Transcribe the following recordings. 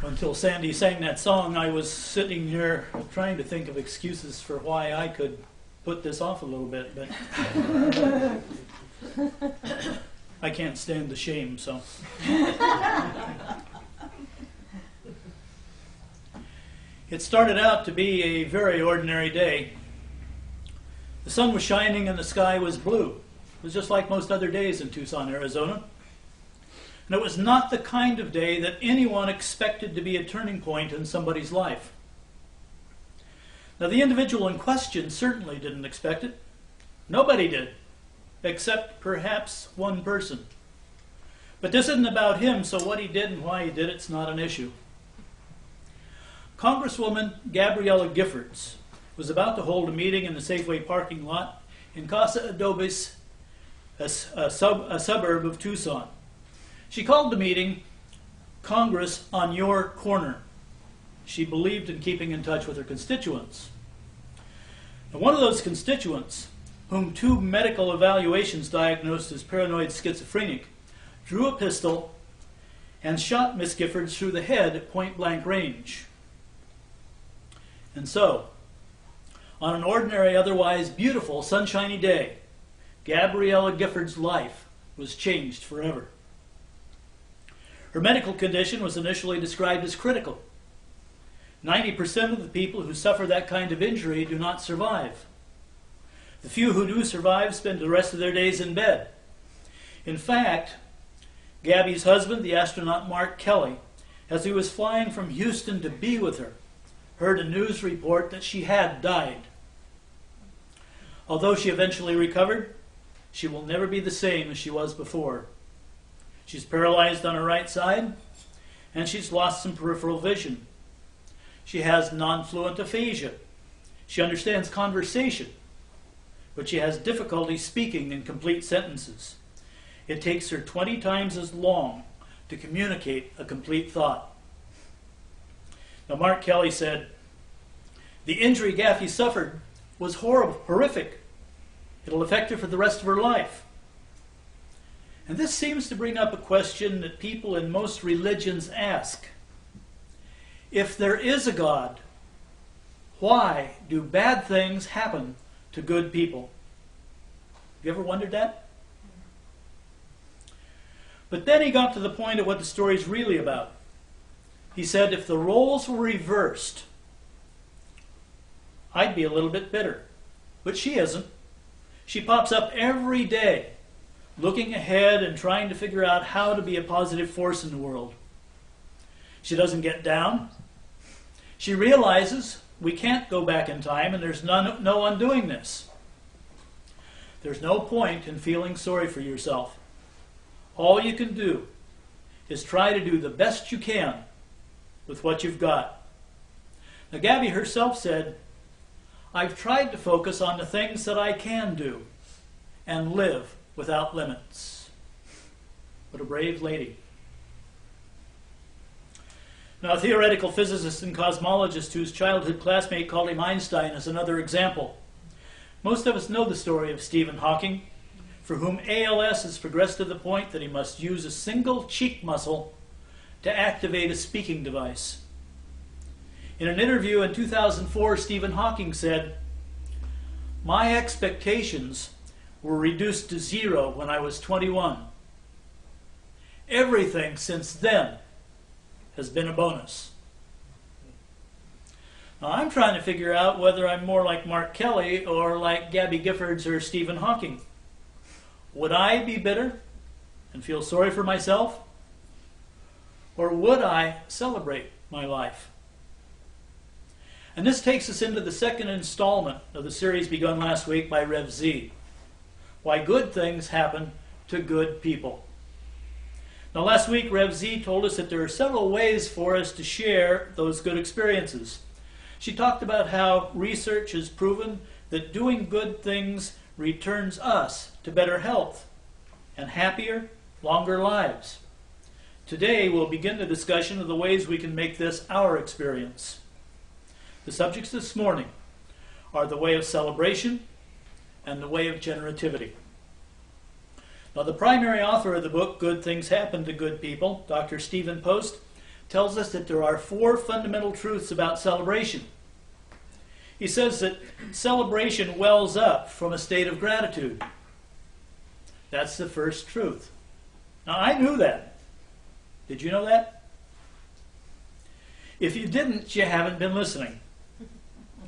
Until Sandy sang that song, I was sitting here trying to think of excuses for why I could put this off a little bit, but I can't stand the shame, so. It started out to be a very ordinary day. The sun was shining and the sky was blue. It was just like most other days in Tucson, Arizona. And it was not the kind of day that anyone expected to be a turning point in somebody's life. Now, the individual in question certainly didn't expect it. Nobody did, except perhaps one person. But this isn't about him, so what he did and why he did it's not an issue. Congresswoman Gabriela Giffords was about to hold a meeting in the Safeway parking lot in Casa Adobes, a suburb of Tucson. She called the meeting Congress on Your Corner. She believed in keeping in touch with her constituents. Now, one of those constituents, whom 2 medical evaluations diagnosed as paranoid schizophrenic, drew a pistol and shot Miss Giffords through the head at point-blank range. And so, on an ordinary, otherwise beautiful, sunshiny day, Gabriela Giffords' life was changed forever. Her medical condition was initially described as critical. 90% of the people who suffer that kind of injury do not survive. The few who do survive spend the rest of their days in bed. In fact, Gabby's husband, the astronaut Mark Kelly, as he was flying from Houston to be with her, heard a news report that she had died. Although she eventually recovered, she will never be the same as she was before. She's paralyzed on her right side, and she's lost some peripheral vision. She has non-fluent aphasia. She understands conversation, but she has difficulty speaking in complete sentences. It takes her 20 times as long to communicate a complete thought. Now, Mark Kelly said, "The injury Gaffey suffered was horrible, horrific. It'll affect her for the rest of her life." And this seems to bring up a question that people in most religions ask. If there is a God, why do bad things happen to good people? Have you ever wondered that? But then he got to the point of what the story's really about. He said, if the roles were reversed, I'd be a little bit bitter. But she isn't. She pops up every day, looking ahead and trying to figure out how to be a positive force in the world. She doesn't get down. She realizes we can't go back in time and there's no undoing this. There's no point in feeling sorry for yourself. All you can do is try to do the best you can with what you've got. Now, Gabby herself said, I've tried to focus on the things that I can do and live without limits. What a brave lady. Now, a theoretical physicist and cosmologist whose childhood classmate called him Einstein is another example. Most of us know the story of Stephen Hawking, for whom ALS has progressed to the point that he must use a single cheek muscle to activate a speaking device. In an interview in 2004, Stephen Hawking said, "My expectations were reduced to 0 when I was 21. Everything since then has been a bonus." Now, I'm trying to figure out whether I'm more like Mark Kelly or like Gabby Giffords or Stephen Hawking. Would I be bitter and feel sorry for myself? Or would I celebrate my life? And this takes us into the second installment of the series begun last week by Rev Z. Why good things happen to good people. Now, last week, Rev Z told us that there are several ways for us to share those good experiences. She talked about how research has proven that doing good things returns us to better health and happier, longer lives. Today, we'll begin the discussion of the ways we can make this our experience. The subjects this morning are the way of celebration and the way of generativity. Now, the primary author of the book, Good Things Happen to Good People, Dr. Stephen Post, tells us that there are 4 fundamental truths about celebration. He says that celebration wells up from a state of gratitude. That's the first truth. Now, I knew that. Did you know that? If you didn't, you haven't been listening.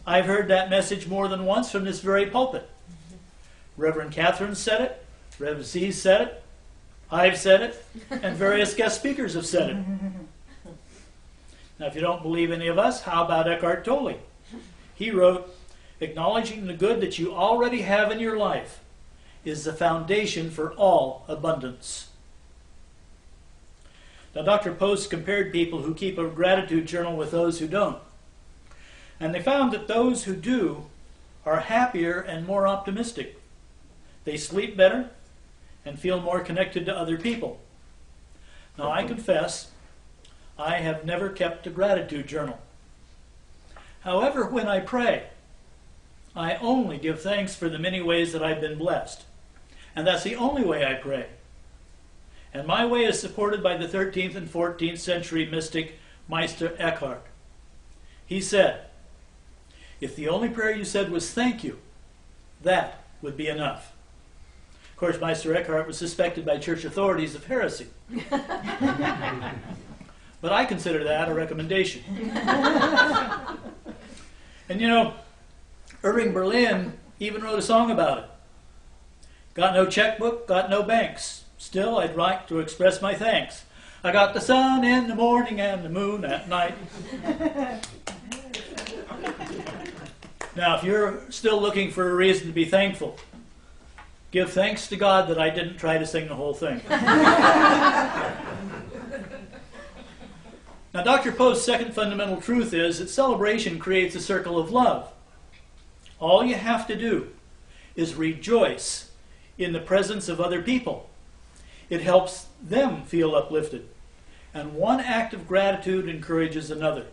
I've heard that message more than once from this very pulpit. Reverend Catherine said it, Reverend Z said it, I've said it, and various guest speakers have said it. Now, if you don't believe any of us, how about Eckhart Tolle? He wrote, "Acknowledging the good that you already have in your life is the foundation for all abundance." Now, Dr. Post compared people who keep a gratitude journal with those who don't. And they found that those who do are happier and more optimistic. They sleep better and feel more connected to other people. Now, I confess, I have never kept a gratitude journal. However, when I pray, I only give thanks for the many ways that I've been blessed. And that's the only way I pray. And my way is supported by the 13th and 14th century mystic Meister Eckhart. He said, if the only prayer you said was thank you, that would be enough. Of course, Meister Eckhart was suspected by church authorities of heresy. But I consider that a recommendation. And you know, Irving Berlin even wrote a song about it. Got no checkbook, got no banks. Still, I'd like to express my thanks. I got the sun in the morning and the moon at night. Now, if you're still looking for a reason to be thankful, give thanks to God that I didn't try to sing the whole thing. Now, Dr. Post's second fundamental truth is that celebration creates a circle of love. All you have to do is rejoice in the presence of other people. It helps them feel uplifted. And one act of gratitude encourages another.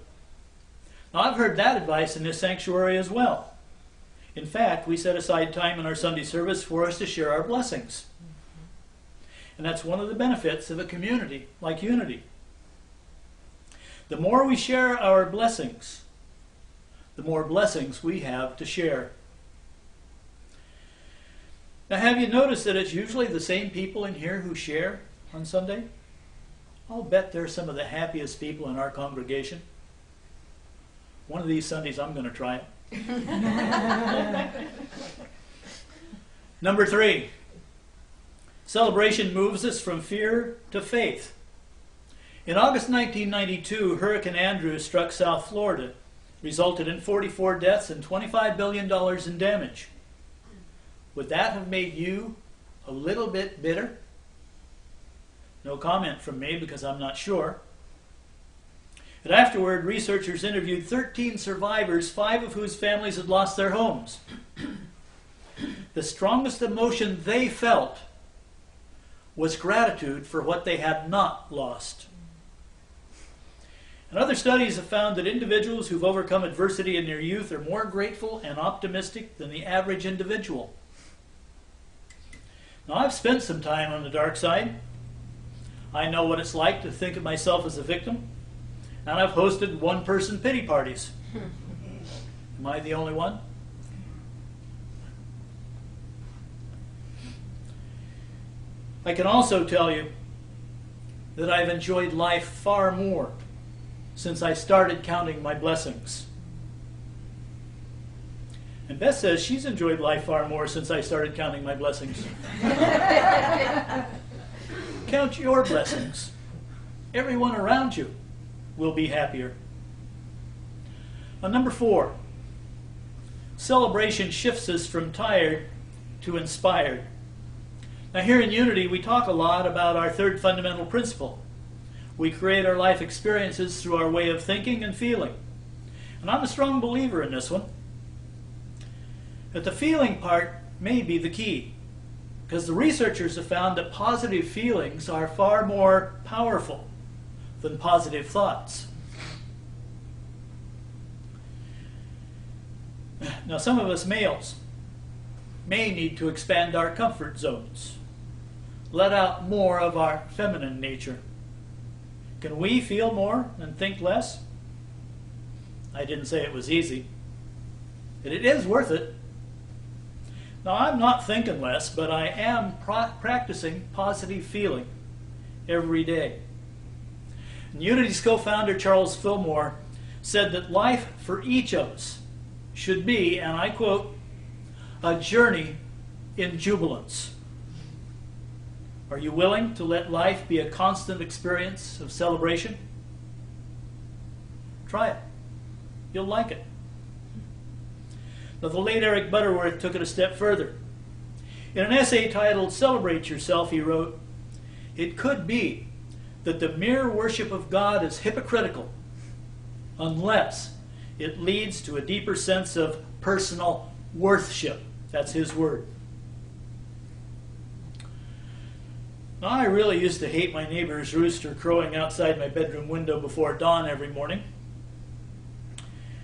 Now, I've heard that advice in this sanctuary as well. In fact, we set aside time in our Sunday service for us to share our blessings. And that's one of the benefits of a community like Unity. The more we share our blessings, the more blessings we have to share. Now, have you noticed that it's usually the same people in here who share on Sunday? I'll bet they're some of the happiest people in our congregation. One of these Sundays I'm going to try it. Number 3, celebration moves us from fear to faith. In August 1992, Hurricane Andrew struck South Florida, resulted in 44 deaths and $25 billion in damage. Would that have made you a little bit bitter? No comment from me because I'm not sure. And afterward, researchers interviewed 13 survivors, 5 of whose families had lost their homes. The strongest emotion they felt was gratitude for what they had not lost. And other studies have found that individuals who've overcome adversity in their youth are more grateful and optimistic than the average individual. Now, I've spent some time on the dark side. I know what it's like to think of myself as a victim, and I've hosted one-person pity parties. Am I the only one? I can also tell you that I've enjoyed life far more since I started counting my blessings. And Beth says she's enjoyed life far more since I started counting my blessings. Count your blessings. Everyone around you will be happier. Number 4, celebration shifts us from tired to inspired. Now, here in Unity, we talk a lot about our third fundamental principle. We create our life experiences through our way of thinking and feeling. And I'm a strong believer in this one. But the feeling part may be the key, because the researchers have found that positive feelings are far more powerful than positive thoughts. Now, some of us males may need to expand our comfort zones, let out more of our feminine nature. Can we feel more and think less? I didn't say it was easy. And it is worth it. Now, I'm not thinking less, but I am practicing positive feeling every day. And Unity's co-founder Charles Fillmore said that life for each of us should be, and I quote, a journey in jubilance. Are you willing to let life be a constant experience of celebration? Try it. You'll like it. Now, the late Eric Butterworth took it a step further. In an essay titled Celebrate Yourself, he wrote, "It could be that the mere worship of God is hypocritical unless it leads to a deeper sense of personal worthship." That's his word. Now, I really used to hate my neighbor's rooster crowing outside my bedroom window before dawn every morning.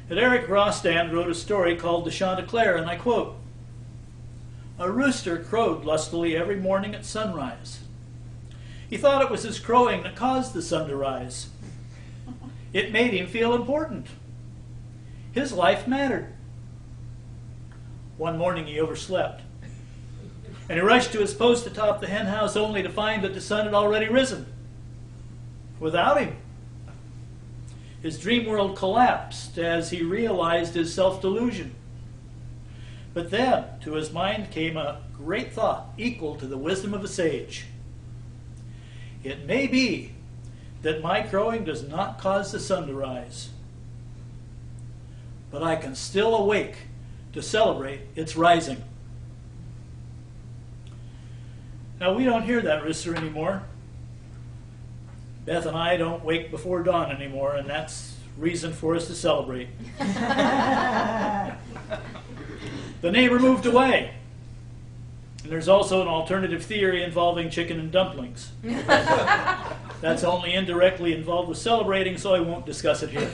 And Eric Rostand wrote a story called The Chanticleer, and I quote, "A rooster crowed lustily every morning at sunrise. He thought it was his crowing that caused the sun to rise. It made him feel important. His life mattered. One morning he overslept, and he rushed to his post atop the hen house only to find that the sun had already risen. Without him. His dream world collapsed as he realized his self-delusion. But then, to his mind came a great thought equal to the wisdom of a sage. It may be that my crowing does not cause the sun to rise, but I can still awake to celebrate its rising." Now, we don't hear that rooster anymore. Beth and I don't wake before dawn anymore, and that's reason for us to celebrate. The neighbor moved away. And there's also an alternative theory involving chicken and dumplings. That's only indirectly involved with celebrating, so I won't discuss it here.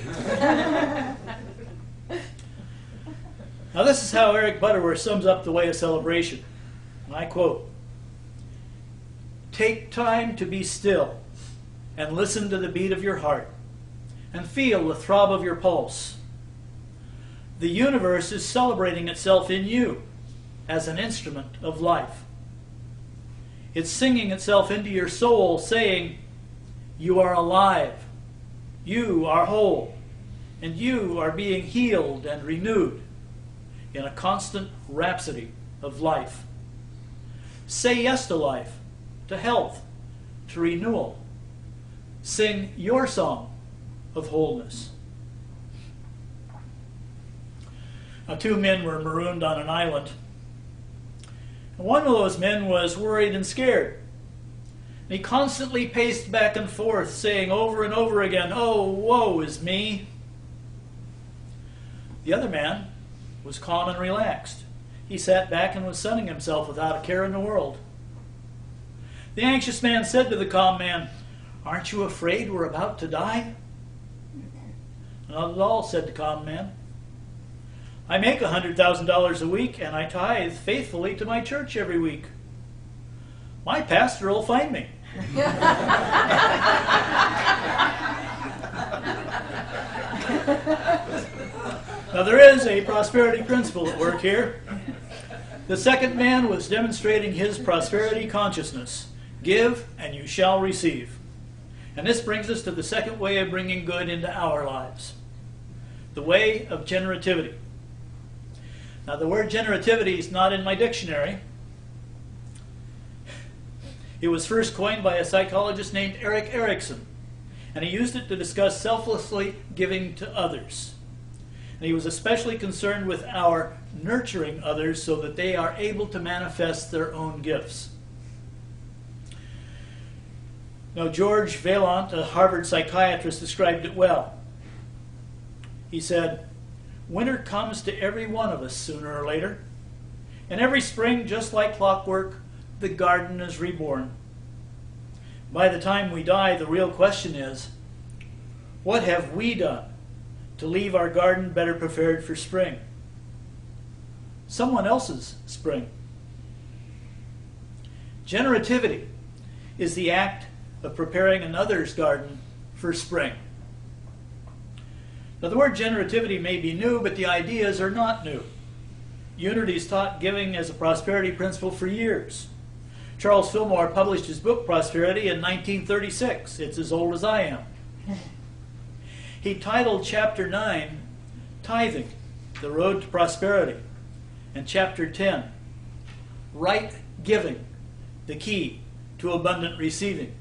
Now, this is how Eric Butterworth sums up the way of celebration. And I quote, "Take time to be still and listen to the beat of your heart and feel the throb of your pulse. The universe is celebrating itself in you as an instrument of life. It's singing itself into your soul, saying, 'You are alive, you are whole, and you are being healed and renewed in a constant rhapsody of life. Say yes to life, to health, to renewal. Sing your song of wholeness.'" Now, two men were marooned on an island. One of those men was worried and scared. And he constantly paced back and forth, saying over and over again, "Oh, woe is me." The other man was calm and relaxed. He sat back and was sunning himself without a care in the world. The anxious man said to the calm man, "Aren't you afraid we're about to die?" "Not at all," said the calm man. "I make $100,000 a week, and I tithe faithfully to my church every week. My pastor will find me." Now, there is a prosperity principle at work here. The second man was demonstrating his prosperity consciousness. Give, and you shall receive. And this brings us to the second way of bringing good into our lives. The way of generativity. Now, the word generativity is not in my dictionary. It was first coined by a psychologist named Erik Erikson, and he used it to discuss selflessly giving to others. And he was especially concerned with our nurturing others so that they are able to manifest their own gifts. Now, George Vaillant, a Harvard psychiatrist, described it well. He said, "Winter comes to every one of us sooner or later. And every spring, just like clockwork, the garden is reborn. By the time we die, the real question is, what have we done to leave our garden better prepared for spring? Someone else's spring." Generativity is the act of preparing another's garden for spring. Now, the word generativity may be new, but the ideas are not new. Unity's taught giving as a prosperity principle for years. Charles Fillmore published his book Prosperity in 1936. It's as old as I am. He titled Chapter 9, Tithing, the Road to Prosperity, and Chapter 10, Right Giving, the Key to Abundant Receiving.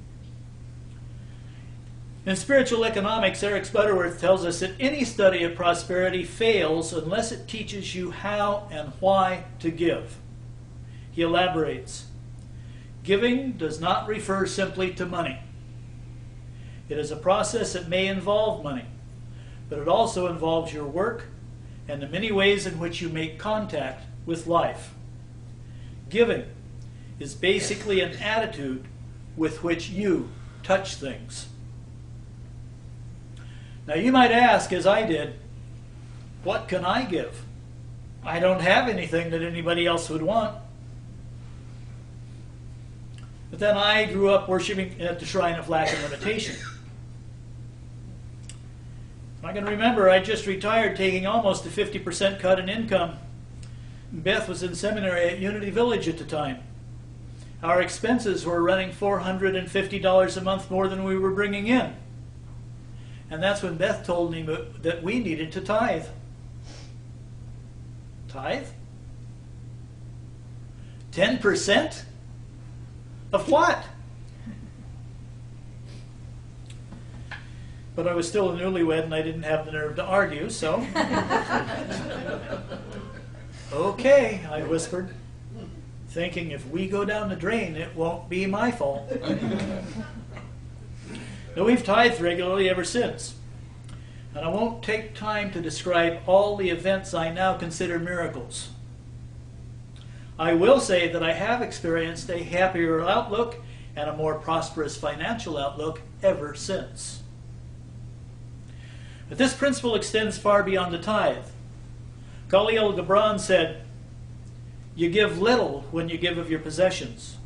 In spiritual economics, Eric Butterworth tells us that any study of prosperity fails unless it teaches you how and why to give. He elaborates, giving does not refer simply to money. It is a process that may involve money, but it also involves your work and the many ways in which you make contact with life. Giving is basically an attitude with which you touch things. Now you might ask, as I did, what can I give? I don't have anything that anybody else would want. But then I grew up worshiping at the shrine of lack and limitation. I can remember I just retired taking almost a 50% cut in income. Beth was in seminary at Unity Village at the time. Our expenses were running $450 a month more than we were bringing in. And that's when Beth told me that we needed to tithe. Tithe? 10%? Of what? But I was still a newlywed and I didn't have the nerve to argue, so. Okay, I whispered, thinking if we go down the drain, it won't be my fault. Now, we've tithed regularly ever since. And I won't take time to describe all the events I now consider miracles. I will say that I have experienced a happier outlook and a more prosperous financial outlook ever since. But this principle extends far beyond the tithe. Khalil Gibran said, "You give little when you give of your possessions.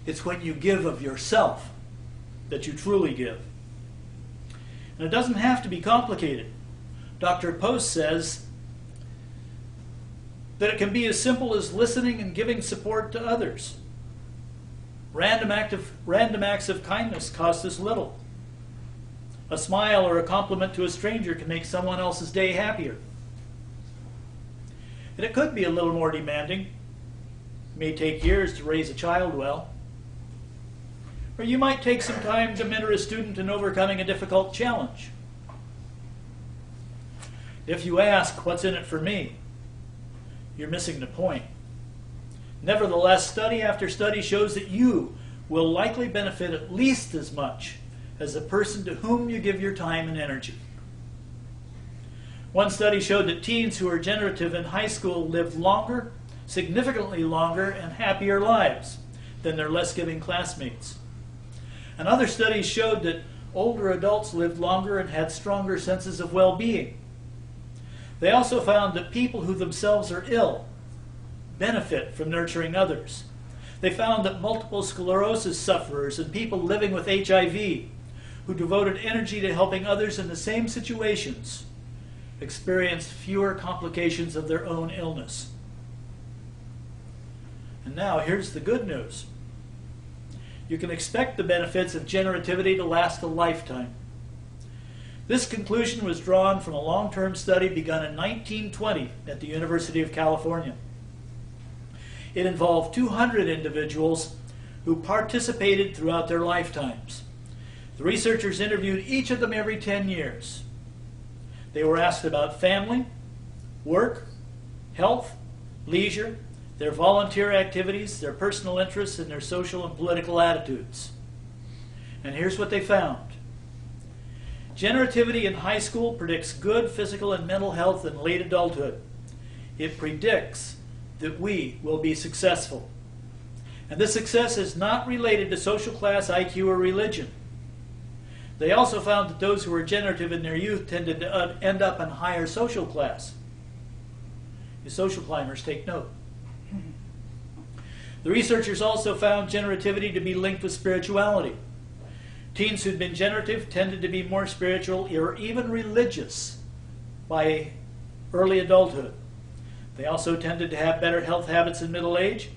It's when you give of yourself that you truly give." And it doesn't have to be complicated. Dr. Post says that it can be as simple as listening and giving support to others. Random acts of kindness cost us little. A smile or a compliment to a stranger can make someone else's day happier. And it could be a little more demanding. It may take years to raise a child well. Or you might take some time to mentor a student in overcoming a difficult challenge. If you ask, what's in it for me? You're missing the point. Nevertheless, study after study shows that you will likely benefit at least as much as the person to whom you give your time and energy. One study showed that teens who are generative in high school live longer, significantly longer, and happier lives than their less giving classmates. And other studies showed that older adults lived longer and had stronger senses of well-being. They also found that people who themselves are ill benefit from nurturing others. They found that multiple sclerosis sufferers and people living with HIV who devoted energy to helping others in the same situations experienced fewer complications of their own illness. And now here's the good news. You can expect the benefits of generativity to last a lifetime. This conclusion was drawn from a long-term study begun in 1920 at the University of California. It involved 200 individuals who participated throughout their lifetimes. The researchers interviewed each of them every 10 years. They were asked about family, work, health, leisure, their volunteer activities, their personal interests, and their social and political attitudes. And here's what they found. Generativity in high school predicts good physical and mental health in late adulthood. It predicts that we will be successful. And this success is not related to social class, IQ, or religion. They also found that those who were generative in their youth tended to end up in higher social class. The social climbers take note. The researchers also found generativity to be linked with spirituality. Teens who'd been generative tended to be more spiritual or even religious by early adulthood. They also tended to have better health habits in middle age